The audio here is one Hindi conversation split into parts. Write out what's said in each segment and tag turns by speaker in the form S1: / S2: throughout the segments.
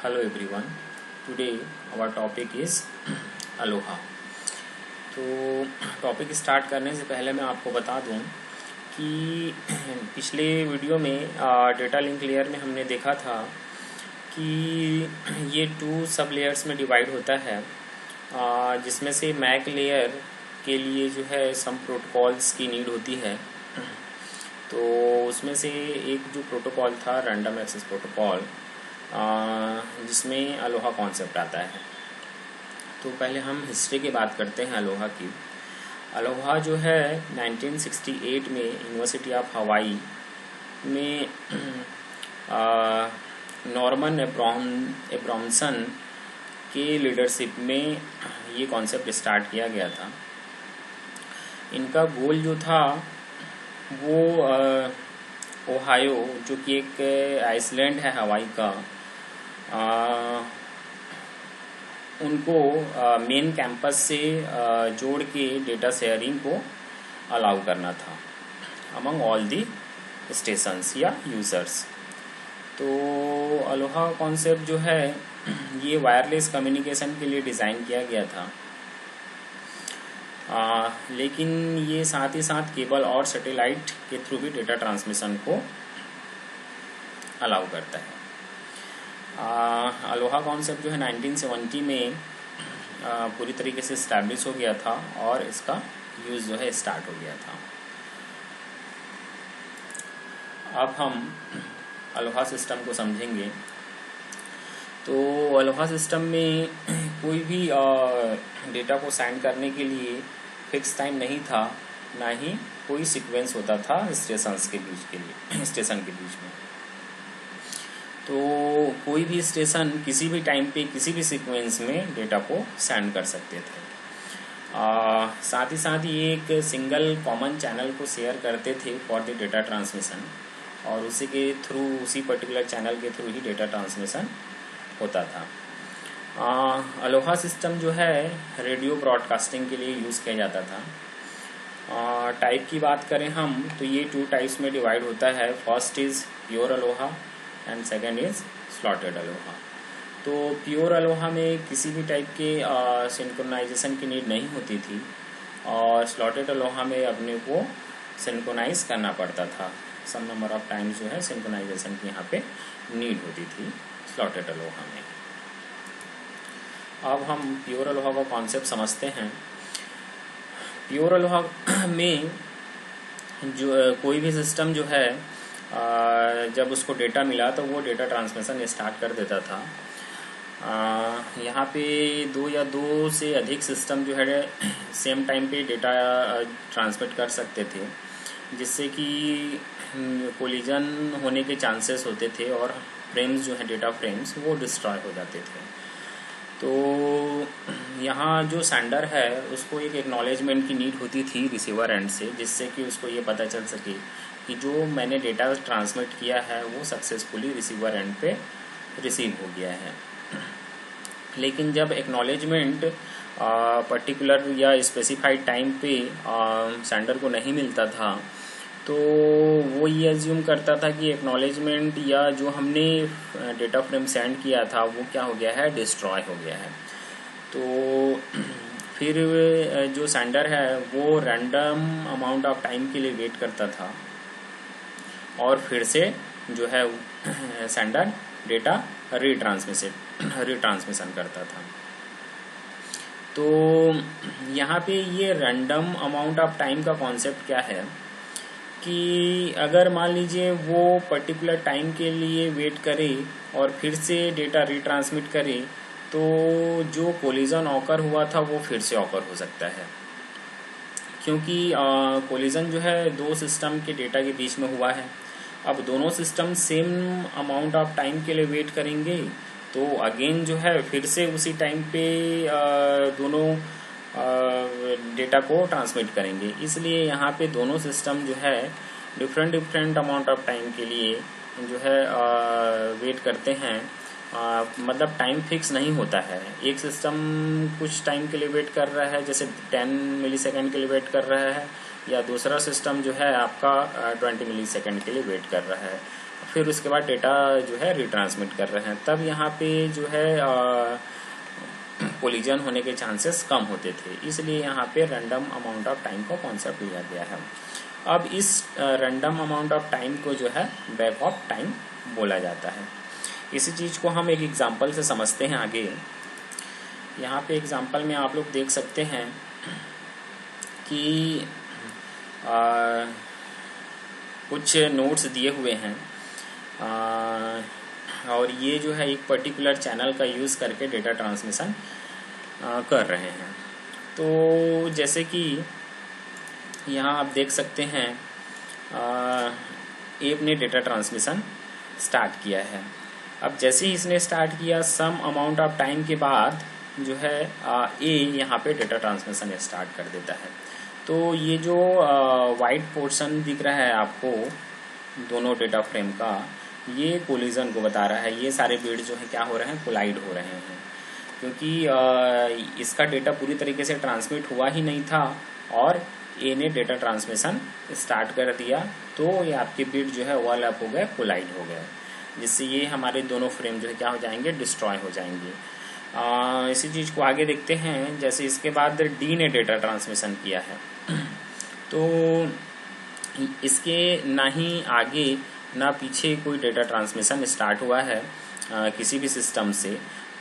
S1: Hello everyone. Today our topic is Aloha. तो टॉपिक स्टार्ट करने से पहले मैं आपको बता दूं कि पिछले वीडियो में डेटा लिंक लेयर में हमने देखा था कि ये 2 सब लेयर्स में डिवाइड होता है, जिसमें से मैक लेयर के लिए जो है सम प्रोटोकॉल्स की नीड होती है। तो उसमें से एक जो प्रोटोकॉल था रैंडम एक्सेस प्रोटोकॉल, जिसमें अलोहा कॉन्सेप्ट आता है। तो पहले हम हिस्ट्री की बात करते हैं अलोहा की। अलोहा जो है 1968 में यूनिवर्सिटी ऑफ हवाई में नॉर्मन एब्रामसन के लीडरशिप में ये कॉन्सेप्ट स्टार्ट किया गया था। इनका गोल जो था वो ओहायो, जो कि एक आइसलैंड है हवाई का, उनको मेन कैंपस से जोड़ के डेटा शेयरिंग को अलाउ करना था अमंग ऑल दी स्टेशंस या यूज़र्स। तो अलोहा कॉन्सेप्ट जो है ये वायरलेस कम्युनिकेशन के लिए डिज़ाइन किया गया था, लेकिन ये साथ ही साथ केबल और सैटेलाइट के थ्रू भी डेटा ट्रांसमिशन को अलाउ करता है। अलोहा कॉन्सेप्ट जो है 1970 में पूरी तरीके से इस्टेब्लिश हो गया था और इसका यूज़ जो है स्टार्ट हो गया था। अब हम अलोहा सिस्टम को समझेंगे। तो अलोहा सिस्टम में कोई भी डेटा को सेंड करने के लिए फिक्स टाइम नहीं था, ना ही कोई सीक्वेंस होता था स्टेशन के बीच में। तो कोई भी स्टेशन किसी भी टाइम पे किसी भी सीक्वेंस में डेटा को सेंड कर सकते थे। साथ ही साथ ये एक सिंगल कॉमन चैनल को शेयर करते थे फॉर द डेटा ट्रांसमिशन, और उसी के थ्रू, उसी पर्टिकुलर चैनल के थ्रू ही डेटा ट्रांसमिशन होता था। अलोहा सिस्टम जो है रेडियो ब्रॉडकास्टिंग के लिए यूज़ किया जाता था। टाइप की बात करें हम तो ये 2 टाइप्स में डिवाइड होता है। First is pure Aloha and second is slotted Aloha. तो प्योर अलोहा में किसी भी टाइप के सिंक्रोनाइजेशन की नीड नहीं होती थी, और स्लॉटेड अलोहा में अपने को सिंक्रोनाइज करना पड़ता था। सम नंबर ऑफ टाइम्स जो है सिंक्रोनाइजेशन की यहाँ पे नीड होती थी स्लॉटेड अलोहा में। अब हम प्योर अलोहा का कॉन्सेप्ट समझते हैं। प्योर अलोहा में जो कोई भी सिस्टम जो है जब उसको डेटा मिला तो वो डेटा ट्रांसमिशन स्टार्ट कर देता था। यहाँ पे 2 या 2 से अधिक सिस्टम जो है सेम टाइम पे डेटा ट्रांसमिट कर सकते थे, जिससे कि कोलिजन होने के चांसेस होते थे और फ्रेम्स जो है डेटा फ्रेम्स वो डिस्ट्रॉय हो जाते थे। तो यहाँ जो सेंडर है उसको एक एक्नॉलेजमेंट की नीड होती थी रिसीवर एंड से, जिससे कि उसको ये पता चल सके कि जो मैंने डेटा ट्रांसमिट किया है वो सक्सेसफुली रिसीवर एंड पे रिसीव हो गया है। लेकिन जब एक्नॉलेजमेंट पर्टिकुलर या स्पेसिफाइड टाइम पे सेंडर को नहीं मिलता था, तो वो ये एज्यूम करता था कि एक्नॉलेजमेंट या जो हमने डेटा फ्रेम सेंड किया था वो क्या हो गया है, डिस्ट्रॉय हो गया है। तो फिर जो सेंडर है वो रैंडम अमाउंट ऑफ टाइम के लिए वेट करता था, और फिर से जो है सेंडर डेटा रिट्रांसमिशन करता था। तो यहाँ पे ये रैंडम अमाउंट ऑफ टाइम का कॉन्सेप्ट क्या है कि अगर मान लीजिए वो पर्टिकुलर टाइम के लिए वेट करे और फिर से डेटा रिट्रांसमिट करे, तो जो कोलिजन ऑकर हुआ था वो फिर से ऑकर हो सकता है, क्योंकि कोलिजन जो है 2 सिस्टम के डेटा के बीच में हुआ है। अब दोनों system same amount of time के लिए वेट करेंगे, तो अगेन जो है फिर से उसी टाइम पे दोनों डेटा को ट्रांसमिट करेंगे। इसलिए यहाँ पे दोनों सिस्टम जो है डिफरेंट अमाउंट ऑफ टाइम के लिए जो है वेट करते हैं। मतलब टाइम फिक्स नहीं होता है। एक सिस्टम कुछ टाइम के लिए वेट कर रहा है, जैसे 10 मिलीसेकंड के लिए वेट कर रहा है, या दूसरा सिस्टम जो है आपका 20 मिलीसेकंड के लिए वेट कर रहा है। फिर उसके बाद डेटा जो है रिट्रांसमिट कर रहे हैं, तब यहाँ पे जो है कोलिजन होने के चांसेस कम होते थे, इसलिए यहाँ पे रैंडम अमाउंट ऑफ टाइम का कॉन्सेप्ट लिया गया है। अब इस रैंडम अमाउंट ऑफ टाइम को जो है बैक ऑफ टाइम बोला जाता है। इसी चीज़ को हम एक एग्जांपल से समझते हैं आगे। यहाँ पे एग्जांपल में आप लोग देख सकते हैं कि कुछ नोट्स दिए हुए हैं और ये जो है एक पर्टिकुलर चैनल का यूज़ करके डेटा ट्रांसमिशन कर रहे हैं। तो जैसे कि यहाँ आप देख सकते हैं एप ने डेटा ट्रांसमिशन स्टार्ट किया है। अब जैसे ही इसने स्टार्ट किया, सम अमाउंट ऑफ टाइम के बाद जो है ए यहाँ पे डेटा ट्रांसमिशन स्टार्ट कर देता है। तो ये जो वाइट पोर्शन दिख रहा है आपको दोनों डेटा फ्रेम का, ये कोलिजन को बता रहा है। ये सारे बिट जो है क्या हो रहे हैं, कोलाइड हो रहे हैं, क्योंकि इसका डेटा पूरी तरीके से ट्रांसमिट हुआ ही नहीं था और ए ने डेटा ट्रांसमिशन स्टार्ट कर दिया, तो ये आपके बिट जो है ओवरलैप हो गए, कोलाइड हो गए, जिससे ये हमारे दोनों फ्रेम जो है क्या हो जाएंगे, डिस्ट्रॉय हो जाएंगे। इसी चीज़ को आगे देखते हैं। जैसे इसके बाद डी ने डेटा ट्रांसमिशन किया है, तो इसके ना ही आगे ना पीछे कोई डेटा ट्रांसमिशन स्टार्ट हुआ है किसी भी सिस्टम से,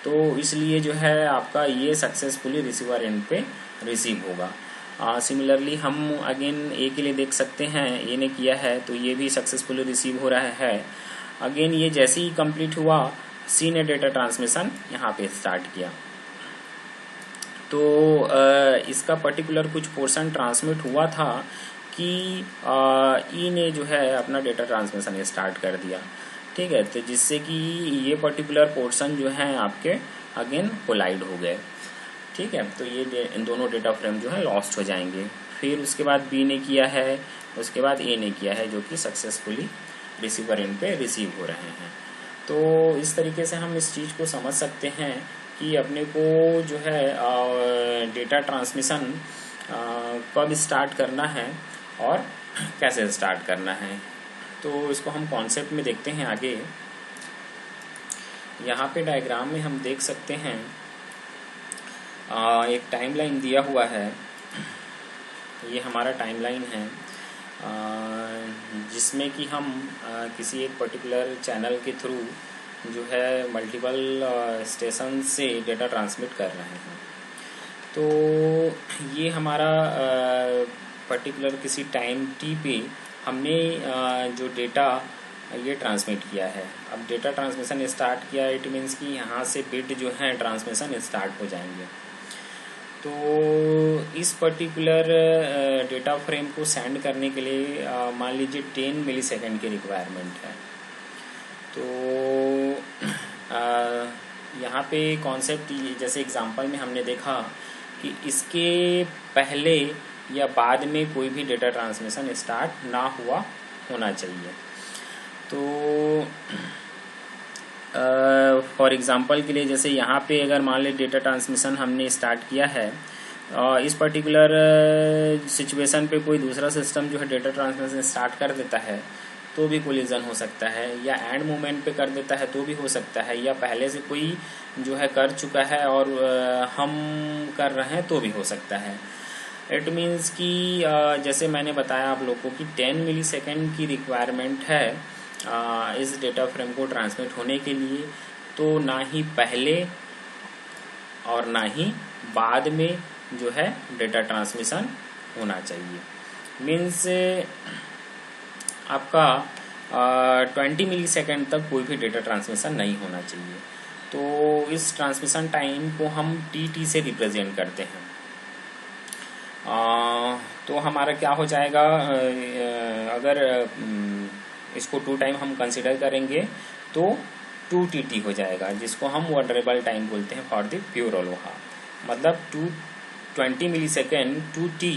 S1: तो इसलिए जो है आपका ये सक्सेसफुली रिसीवर एंड पे रिसीव होगा। सिमिलरली हम अगेन ए के लिए देख सकते हैं, ए ने किया है तो ये भी सक्सेसफुली रिसीव हो रहा है। अगेन ये जैसे ही कंप्लीट हुआ, सी ने डेटा ट्रांसमिशन यहाँ पे स्टार्ट किया, तो इसका पर्टिकुलर कुछ पोर्शन ट्रांसमिट हुआ था कि ई ने जो है अपना डेटा ट्रांसमिशन स्टार्ट कर दिया, ठीक है, तो जिससे कि ये पर्टिकुलर पोर्शन जो है आपके अगेन कोलाइड हो गए, ठीक है। तो ये दोनों डेटा फ्रेम जो है लॉस्ट हो जाएंगे। फिर उसके बाद बी ने किया है, उसके बाद ए ने किया है, जो कि सक्सेसफुली रिसीवर एंड पे रिसीव हो रहे हैं। तो इस तरीके से हम इस चीज़ को समझ सकते हैं कि अपने को जो है डेटा ट्रांसमिशन कब स्टार्ट करना है और कैसे स्टार्ट करना है। तो इसको हम कॉन्सेप्ट में देखते हैं आगे। यहाँ पे डायग्राम में हम देख सकते हैं एक टाइमलाइन दिया हुआ है। ये हमारा टाइमलाइन है जिसमें कि हम किसी एक पर्टिकुलर चैनल के थ्रू जो है मल्टीपल स्टेशन से डेटा ट्रांसमिट कर रहे हैं। तो ये हमारा पर्टिकुलर किसी टाइम टी पे हमने जो डेटा ये ट्रांसमिट किया है। अब डेटा ट्रांसमिशन स्टार्ट किया, इट मीन्स कि यहाँ से बिट जो है ट्रांसमिशन स्टार्ट हो जाएंगे। तो इस पर्टिकुलर डेटा फ्रेम को सेंड करने के लिए मान लीजिए 10 मिलीसेकंड की रिक्वायरमेंट है। तो यहाँ पे कॉन्सेप्ट जैसे एग्जांपल में हमने देखा कि इसके पहले या बाद में कोई भी डेटा ट्रांसमिशन स्टार्ट ना हुआ होना चाहिए। तो फॉर एग्जांपल के लिए जैसे यहाँ पे अगर मान लें डेटा ट्रांसमिशन हमने स्टार्ट किया है, इस पर्टिकुलर सिचुएशन पे कोई दूसरा सिस्टम जो है डेटा ट्रांसमिशन स्टार्ट कर देता है तो भी कोलिजन हो सकता है, या एंड मोमेंट पे कर देता है तो भी हो सकता है, या पहले से कोई जो है कर चुका है और हम कर रहे हैं तो भी हो सकता है। इट मीन्स कि जैसे मैंने बताया आप लोगों को कि 10 मिलीसेकंड की रिक्वायरमेंट है इस डेटा फ्रेम को ट्रांसमिट होने के लिए। तो ना ही पहले और ना ही बाद में जो है डेटा ट्रांसमिशन होना चाहिए। मीन्स आपका 20 मिलीसेकंड तक कोई भी डेटा ट्रांसमिशन नहीं होना चाहिए। तो इस ट्रांसमिशन टाइम को हम टी से रिप्रेजेंट करते हैं। तो हमारा क्या हो जाएगा, अगर इसको 2 टाइम हम कंसिडर करेंगे तो 2TT हो जाएगा, जिसको हम वनरेबल टाइम बोलते हैं फॉर द प्योर अलोहा। मतलब 20 मिलीसेकंड 2T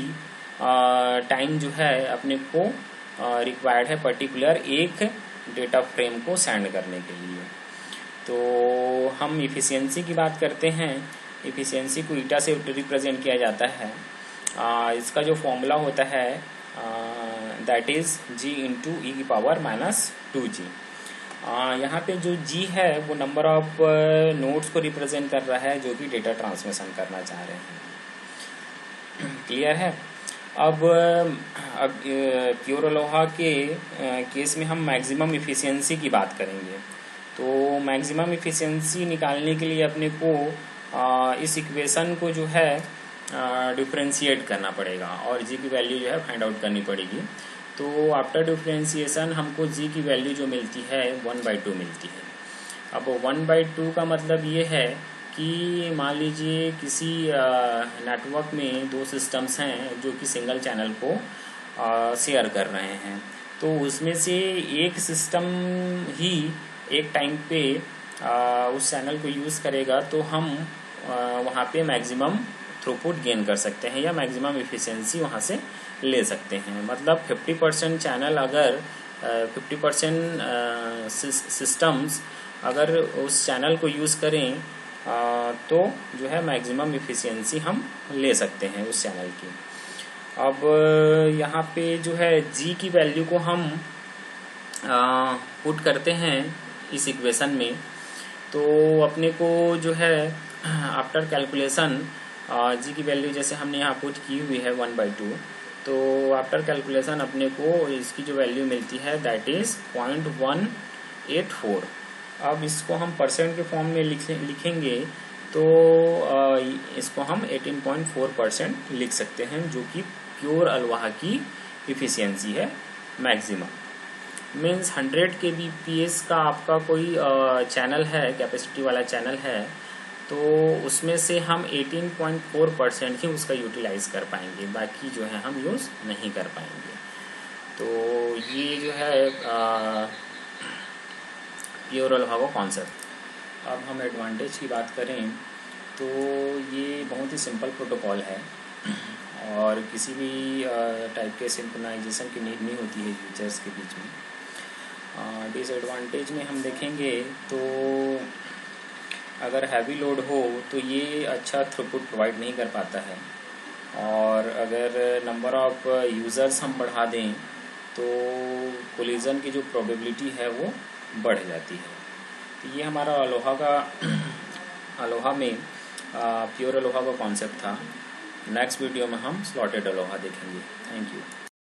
S1: टाइम जो है अपने को रिक्वायर्ड है पर्टिकुलर एक डेटा फ्रेम को सेंड करने के लिए। तो हम इफ़िशियंसी की बात करते हैं। इफ़िशियंसी को ईटा से रिप्रेजेंट किया जाता है। इसका जो फॉर्मूला होता है दैट इज़ G × E⁻⁻2G। यहाँ पे जो जी है वो नंबर ऑफ नोड्स को रिप्रेजेंट कर रहा है जो कि डेटा ट्रांसमिशन करना चाह रहे हैं। क्लियर है। अब प्योर अलोहा के केस में हम मैक्सिमम इफ़िशियंसी की बात करेंगे। तो मैक्सिमम इफ़िशियंसी निकालने के लिए अपने को इस इक्वेशन को जो है डिफरेंशिएट करना पड़ेगा और जी की वैल्यू जो है फाइंड आउट करनी पड़ेगी। तो आफ्टर डिफरेंशिएशन हमको जी की वैल्यू जो मिलती है 1/2 मिलती है। अब 1/2 का मतलब ये है कि मान लीजिए किसी नेटवर्क में दो सिस्टम्स हैं जो कि सिंगल चैनल को शेयर कर रहे हैं, तो उसमें से एक सिस्टम ही एक टाइम पे उस चैनल को यूज़ करेगा, तो हम वहाँ पे मैक्सिमम थ्रूपुट गेन कर सकते हैं या मैक्सिमम इफ़िशियंसी वहाँ से ले सकते हैं। मतलब 50% चैनल अगर 50% सिस्टम्स अगर उस चैनल को यूज़ करें तो जो है मैक्सिमम इफ़िशियंसी हम ले सकते हैं उस चैनल की। अब यहाँ पे जो है जी की वैल्यू को हम पुट करते हैं इस इक्वेशन में, तो अपने को जो है आफ्टर कैलकुलेशन जी की वैल्यू जैसे हमने यहाँ पुट की हुई है 1/2, तो आफ्टर कैलकुलेशन अपने को इसकी जो वैल्यू मिलती है दैट इज़ 0.184। अब इसको हम परसेंट के फॉर्म में लिखेंगे तो इसको हम 18.4% लिख सकते हैं, जो कि प्योर अल्वाह की इफ़िशियंसी है मैक्सिमम। मीन्स 100 kbps का आपका कोई चैनल है, कैपेसिटी वाला चैनल है, तो उसमें से हम 18.4% ही उसका यूटिलाइज़ कर पाएंगे, बाकी जो है हम यूज़ नहीं कर पाएंगे। तो ये जो है प्योर अल्वाह का कॉन्सेप्ट। अब हम एडवांटेज की बात करें तो ये बहुत ही सिंपल प्रोटोकॉल है और किसी भी टाइप के सिंक्रोनाइजेशन की नीड नहीं होती है यूजर्स के बीच में। डिसएडवांटेज में हम देखेंगे तो अगर हैवी लोड हो तो ये अच्छा थ्रूपुट प्रोवाइड नहीं कर पाता है, और अगर नंबर ऑफ यूज़र्स हम बढ़ा दें तो कोलिजन की जो प्रोबेबिलिटी है वो बढ़ जाती है। तो ये हमारा अलोहा में प्योर अलोहा का कॉन्सेप्ट था। नेक्स्ट वीडियो में हम स्लॉटेड अलोहा देखेंगे। Thank you.